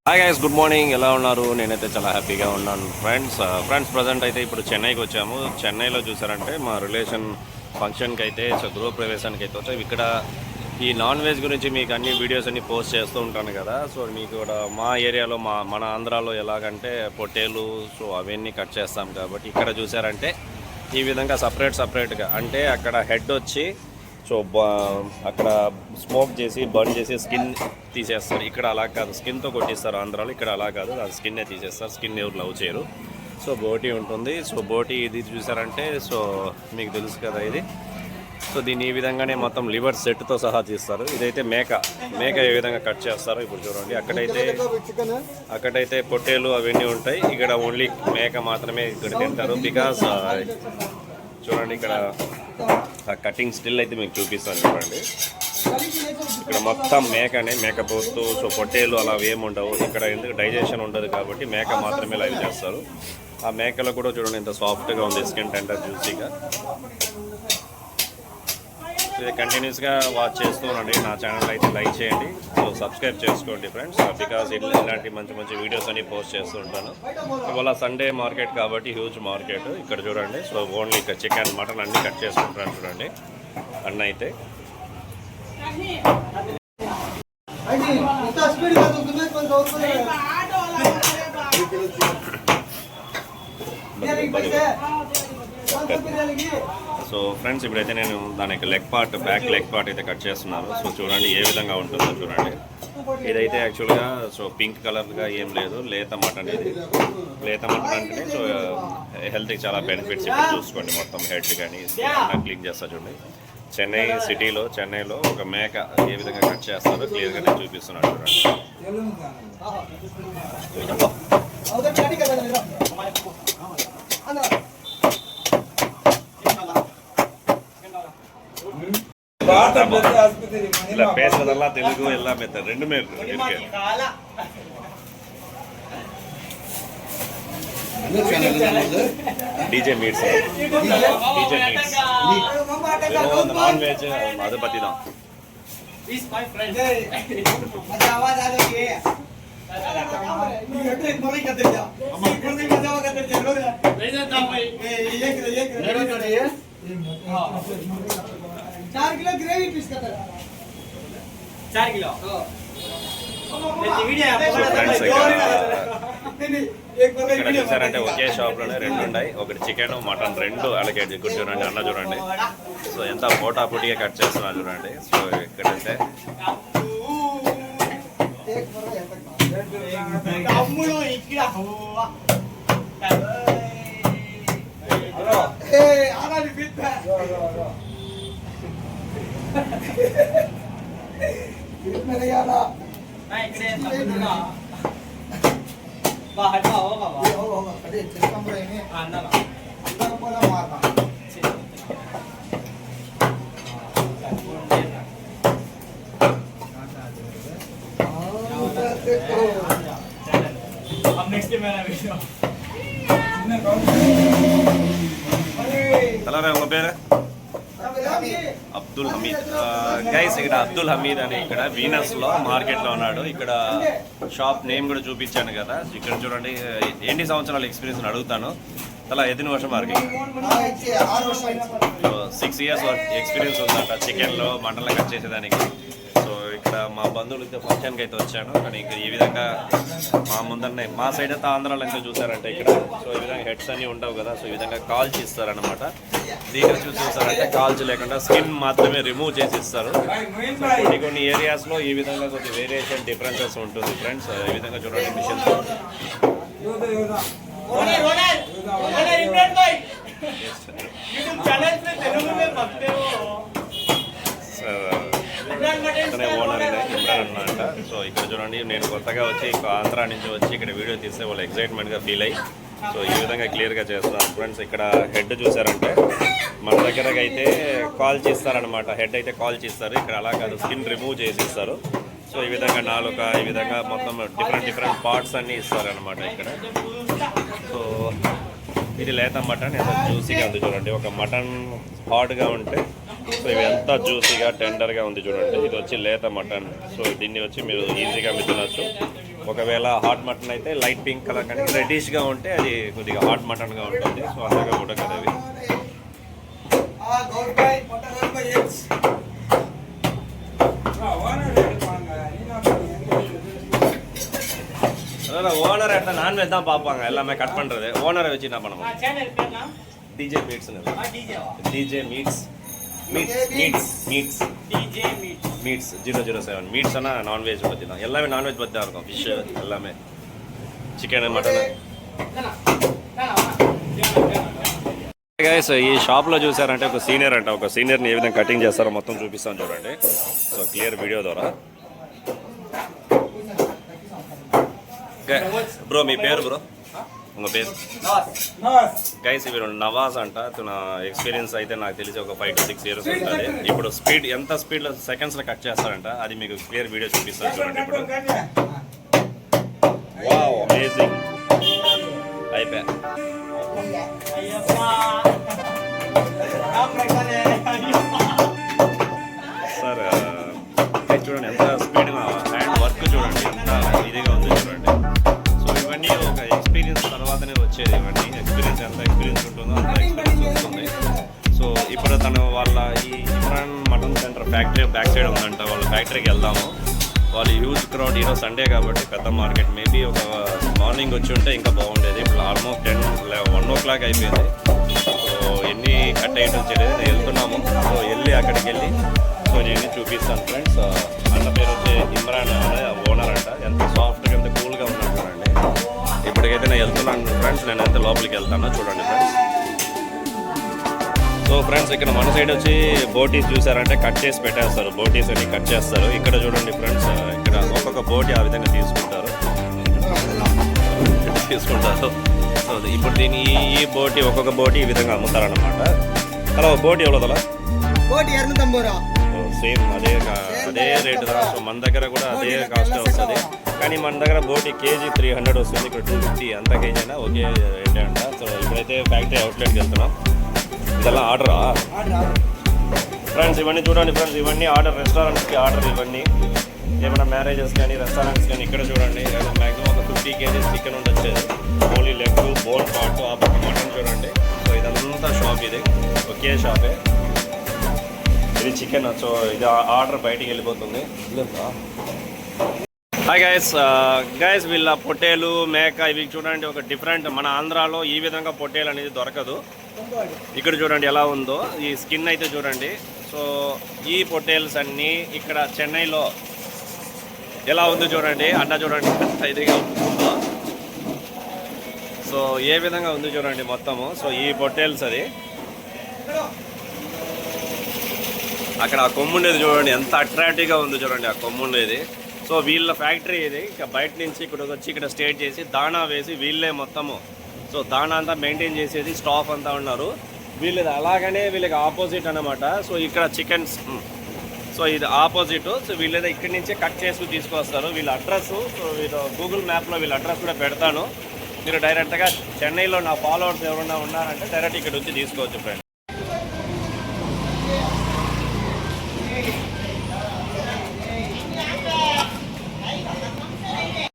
Hi guys, good morning. ఎలా ఉన్నారు? నేనైతే చాలా హ్యాపీగా ఉన్నాను ఫ్రెండ్స్ ప్రజెంట్ అయితే ఇప్పుడు చెన్నైకి వచ్చాము. చెన్నైలో చూసారంటే మా రిలేషన్ ఫంక్షన్కి అయితే గృహప్రవేశానికి అయితే వచ్చాము. ఇక్కడ ఈ నాన్ వెజ్ గురించి మీకు అన్ని వీడియోస్ అన్ని పోస్ట్ చేస్తూ ఉంటాను కదా. సో మీకు కూడా మా ఏరియాలో మన ఆంధ్రాలో ఎలాగంటే పొట్టేలు సో అవన్నీ కట్ చేస్తాం కాబట్టి ఇక్కడ చూసారంటే ఈ విధంగా సపరేట్గా అంటే అక్కడ హెడ్ వచ్చి సో అక్కడ స్మోక్ చేసి బర్న్ చేసి స్కిన్ తీసేస్తారు. ఇక్కడ అలా కాదు, స్కిన్తో కొట్టిస్తారు ఆంధ్రాలో. ఇక్కడ అలా కాదు, అది స్కిన్నే తీసేస్తారు. స్కిన్ ఎవరు లవ్ చేయరు. సో బోటీ ఉంటుంది. సో బోటీ ఇది చూసారంటే సో మీకు తెలుసు కదా ఇది. సో దీన్ని ఈ విధంగానే మొత్తం లివర్ సెట్తో సహా తీస్తారు. ఇదైతే మేక ఏ విధంగా కట్ చేస్తారో ఇప్పుడు చూడండి. అక్కడైతే పొట్టేలు అవన్నీ ఉంటాయి. ఇక్కడ ఓన్లీ మేక మాత్రమే ఇక్కడ తింటారు. బికాస్ చూడండి ఇక్కడ కటింగ్ స్టిల్ అయితే మీకు చూపిస్తాను చూడండి. ఇక్కడ మొత్తం మేకపోతూ సో పొట్టేలు అలా ఏముండవు ఇక్కడ. ఎందుకు డైజెషన్ ఉండదు కాబట్టి మేక మాత్రమే లైవ్ చేస్తారు. ఆ మేకలో కూడా చూడండి ఎంత సాఫ్ట్గా ఉంది, స్కిన్ టెండర్ జ్యూసీగా. ఇది కంటిన్యూస్గా వాచ్ చేస్తూ ఉండండి. నా ఛానల్ అయితే లైక్ చేయండి, సో సబ్స్క్రైబ్ చేసుకోండి ఫ్రెండ్స్. బికాజ్ ఇలాంటి మంచి వీడియోస్ అన్ని పోస్ట్ చేస్తూ ఉంటాను. ఇవాళ సండే మార్కెట్ కాబట్టి హ్యూజ్ మార్కెట్. ఇక్కడ చూడండి. సో ఓన్లీ ఇక్కడ చికెన్ మటన్ అన్నీ కట్ చేసుకుంటారు చూడండి అన్న అయితే. సో ఫ్రెండ్స్ ఇప్పుడైతే నేను దానికి బ్యాక్ లెగ్ పార్ట్ అయితే కట్ చేస్తున్నాను. సో చూడండి ఏ విధంగా ఉంటుందో చూడండి. ఇదైతే యాక్చువల్గా సో పింక్ కలర్గా ఏం లేదు, లేత మటన్. ఇది లేత మటన్ అంటే సో హెల్త్కి చాలా బెనిఫిట్స్. ఇప్పుడు చూసుకోండి మొత్తం హెడ్ కానీ క్లీన్ చేస్తా చూడండి. చెన్నైలో ఒక మేక ఏ విధంగా కట్ చేస్తారో క్లియర్గా నేను చూపిస్తున్నాను చూడండి. ಇಲ್ಲ பேசுறதெಲ್ಲ தெலுங்கு எல்லாமே ரெண்டுமே இருக்கு. டிஜே மீட்ஸ் நான் வெஜ் அதை பத்தி தான். चार किलो ग्रेवी पीस का 4 किलो ఇక్కడ చూసారంటే ఒకే షాప్లోనే రెండు ఉన్నాయి. ఒకటి చికెన్ మటన్ రెండు అలకేట్ ఇక్కడ చూడండి. అన్న చూడండి సో ఎంత పోటాపోటీగా కట్ చేస్తున్నా చూడండి. సో ఇక్కడైతే తలరా ఒక పేరు అబ్దుల్ హమీద్ గైస్. ఇక్కడ అబ్దుల్ హమీద్ అని ఇక్కడ వీనస్లో మార్కెట్లో ఉన్నాడు. ఇక్కడ షాప్ నేమ్ కూడా చూపించాను కదా. ఇక్కడ చూడండి ఎన్ని సంవత్సరాల ఎక్స్పీరియన్స్ అడుగుతాను. అలా ఎన్ని వర్షం మార్కెట్ 6 years ఎక్స్పీరియన్స్ ఉందంట చికెన్లో మటన్లో కట్ చేసేదానికి. సో ఇక్కడ మా బంధువులతో ఫంక్షన్కి అయితే వచ్చాను. కానీ ఇక్కడ ఈ విధంగా మా ముందరనే మా సైడ్ అయితే ఆంధ్రాలో ఇంకా చూసారంటే ఇక్కడ సో ఈ విధంగా హెడ్స్ అన్నీ ఉండవు కదా. సో ఈ విధంగా కాల్చి ఇస్తారనమాట. దీన్ని చూసారంటే కాల్చి లేకుండా స్కిన్ మాత్రమే రిమూవ్ చేసి ఇస్తారు. కొన్ని ఏరియాస్లో ఈ విధంగా కొద్ది వేరియేషన్ డిఫరెన్సెస్ ఉంటుంది ఫ్రెండ్స్. ఈ విధంగా చూడండి మిషన్ అతనే ఓనర్ ఇమ్రాన్ అన్నమాట. సో ఇక్కడ చూడండి నేను కొత్తగా వచ్చి ఆంధ్రా నుంచి వచ్చి ఇక్కడ వీడియో తీస్తే వాళ్ళు ఎక్సైట్మెంట్గా ఫీల్ అయ్యి సో ఈ విధంగా క్లియర్గా చేస్తున్నాను ఫ్రెండ్స్. ఇక్కడ హెడ్ చూసారంటే మన దగ్గరకి అయితే కాల్ చేస్తారనమాట. హెడ్ అయితే కాల్ చేస్తారు. ఇక్కడ అలా కాదు, స్కిన్ రిమూవ్ చేసి ఇస్తారు. సో ఈ విధంగా నాలుక ఈ విధంగా మొత్తం డిఫరెంట్ పార్ట్స్ అన్నీ ఇస్తారనమాట ఇక్కడ. సో ఇది లేత మటన్ ఎంత జ్యూసీగా ఉంది చూడండి. ఒక మటన్ హార్డ్గా ఉంటే సో ఇవి ఎంత జ్యూసీగా టెండర్గా ఉంది చూడండి. ఇది వచ్చి లేత మటన్. సో దీన్ని వచ్చి మీరు ఈజీగా తినొచ్చు. ఒకవేళ హాట్ మటన్ అయితే లైట్ పింక్ కలర్ కానీ రెడ్డిష్గా ఉంటే అది కొద్దిగా హాట్ మటన్గా ఉంటుంది. సో అంతగా ఉడకదు అవి. ஓனர் எடுத்த நான்வெஜ் தான் பார்ப்பாங்க, எல்லாமே கட் பண்ணுறது. ஓனரை வச்சு என்ன பண்ணுவோம்? டிஜே மீட்ஸ்னு டிஜே மீட்ஸ் மீட்ஸ் 007 மீட்ஸ் ஆனால் நான்வெஜ் பற்றி தான், எல்லாமே நான்வெஜ் பற்றி தான் இருக்கும். ஃபிஷ்ஷு எல்லாமே, చికెన్ మటన్. గైస్ ఈ షాప్లో చూసారంటే ఒక సీనియర్ని ఏ విధంగా కటింగ్ చేస్తారో మొత్తం చూపిస్తాను చూడండి. సో క్లియర్ వీడియో ద్వారా. బ్రో మీ పేరు బ్రో? ఉங்க పేరు? గైస్ వీరు నవాజ్ అంట. తన ఎక్స్పీరియన్స్ అయితే నాకు తెలిసి ఒక 5 to 6 years ఉంటుంది. ఇప్పుడు స్పీడ్ ఎంత స్పీడ్లో సెకండ్స్లో కట్ చేస్తారంట, అది మీకు క్లియర్ వీడియో చూపిస్తాను చూడండి. ఇప్పుడు వావ్ అమేజింగ్ అయిపోయా సార్. చూడండి ఎంత స్పీడ్గా హ్యాండ్ వర్క్ చూడండి, ఎంత ఇదిగా ఉంది చూడండి. సో ఇవన్నీ ఒక ఎక్స్పీరియన్స్ తర్వాతనే వచ్చేది. ఇవన్నీ ఎక్స్పీరియన్స్ ఎంత ఎక్స్పీరియన్స్ ఉంటుందో అంత ఎక్స్పీరియన్స్ వస్తుంది. సో ఇప్పుడు తను వాళ్ళ ఈ Imran mutton centre factory back side ఉందంట. వాళ్ళ ఫ్యాక్టరీకి వెళ్దాము. వాళ్ళు హ్యూజ్ క్రౌడ్, ఈరోజు సండే కాబట్టి పెద్ద మార్కెట్. మేబీ ఒక మార్నింగ్ వచ్చి ఉంటే ఇంకా బాగుండేది. ఇప్పుడు ఆల్మోస్ట్ 1 o'clock అయిపోయింది. సో ఎన్ని కట్ ఐటమ్స్ చేయలేదు. నేను వెళ్తున్నాము. సో వెళ్ళి అక్కడికి వెళ్ళి సో నేను చూపిస్తాను ఫ్రెండ్స్. అన్న పేరు వచ్చి ఇమ్రాన్ అనే ఓనర్ అంట. ఎంత సాఫ్ట్గా ఎంత కూల్గా ఉన్నాడు చూడండి. ఇప్పటికైతే నేను వెళ్తున్నాను ఫ్రెండ్స్. నేను అయితే లోపలికి వెళ్తాను చూడండి ఫ్రెండ్స్. సో ఫ్రెండ్స్ ఇక్కడ మన సైడ్ వచ్చి బోటీస్ చూసారంటే కట్ చేసి పెట్టేస్తారు. బోటీస్ అన్ని కట్ చేస్తారు. ఇక్కడ చూడండి ఫ్రెండ్స్, ఇక్కడ ఒక్కొక్క బోటీ ఆ విధంగా తీసుకుంటారు. సో ఇప్పుడు దీని ఈ బోటీ ఒక్కొక్క బోటీ ఈ విధంగా అమ్ముతారన్నమాట. అలా బోటీ ఎవరోదలా? సేమ్ అదే రేటు దా. సో మన దగ్గర కూడా అదే కాస్ట్ వస్తుంది. కానీ మన దగ్గర బోటీ కేజీ 300 వస్తుంది. ఇక్కడ 250 అంత కేజీ అయినా ఒకే రేటే అంట. సో ఇప్పుడైతే ఫ్యాక్టరీ అవుట్లెట్కి వెళ్తున్నాం. ఇదెல்லாம் ఆర్డరా ఫ్రెండ్స్? ఇవన్నీ చూడండి ఫ్రెండ్స్, ఇవన్నీ ఆర్డర్, రెస్టారెంట్స్కి ఆర్డర్. ఇవన్నీ ఏమైనా మ్యారేజెస్ కానీ రెస్టారెంట్స్ కానీ. ఇక్కడ చూడండి మ్యాక్సిమం ఒక 50 kgs చికెన్ ఉండొచ్చేది. ఓన్లీ లెగ్, బోన్ పార్ట్, ఆ పక్క మటన్ చూడండి. సో ఇదంతా షాప్, ఇది ఒకే షాపే. ఇది చికెన్. సో ఇది ఆర్డర్ బయటికి వెళ్ళిపోతుంది. హాయ్ గైస్ వీళ్ళ పొట్టేలు, మేక ఇవి చూడండి ఒక డిఫరెంట్. మన ఆంధ్రాలో ఈ విధంగా పొట్టేలు అనేది దొరకదు. ఇక్కడ చూడండి ఎలా ఉందో ఈ స్కిన్ అయితే చూడండి. సో ఈ పొట్టేల్స్ అన్నీ ఇక్కడ చెన్నైలో ఎలా ఉందో చూడండి. అడ్డ చూడండి ఇదిగా ఉందో. సో ఏ విధంగా ఉంది చూడండి మొత్తము. సో ఈ పొట్టేల్స్ అది అక్కడ ఆ కొమ్ముండేది చూడండి ఎంత అట్రాక్టివ్గా ఉంది చూడండి ఆ కొమ్ముండేది. సో వీళ్ళ ఫ్యాక్టరీ ఇది. ఇక బయట నుంచి ఇక్కడ వచ్చి ఇక్కడ స్టేట్ చేసి దాణా వేసి వీళ్ళే మొత్తము. సో దాణా అంతా మెయింటైన్ చేసేది స్టాఫ్ అంతా ఉన్నారు. వీళ్ళది అలాగనే వీళ్ళకి ఆపోజిట్ అన్నమాట. సో ఇక్కడ చికెన్స్, సో ఇది ఆపోజిట్. సో వీళ్ళేదో ఇక్కడి నుంచే కట్ చేసి తీసుకొస్తారు. వీళ్ళ అడ్రస్, సో వీళ్ళు గూగుల్ మ్యాప్లో వీళ్ళ అడ్రస్ కూడా పెడతాను. మీరు డైరెక్ట్గా చెన్నైలో నా ఫాలోవర్స్ ఎవరైనా ఉన్నారంటే డైరెక్ట్ ఇక్కడ వచ్చి తీసుకోవచ్చు ఫ్రెండ్స్.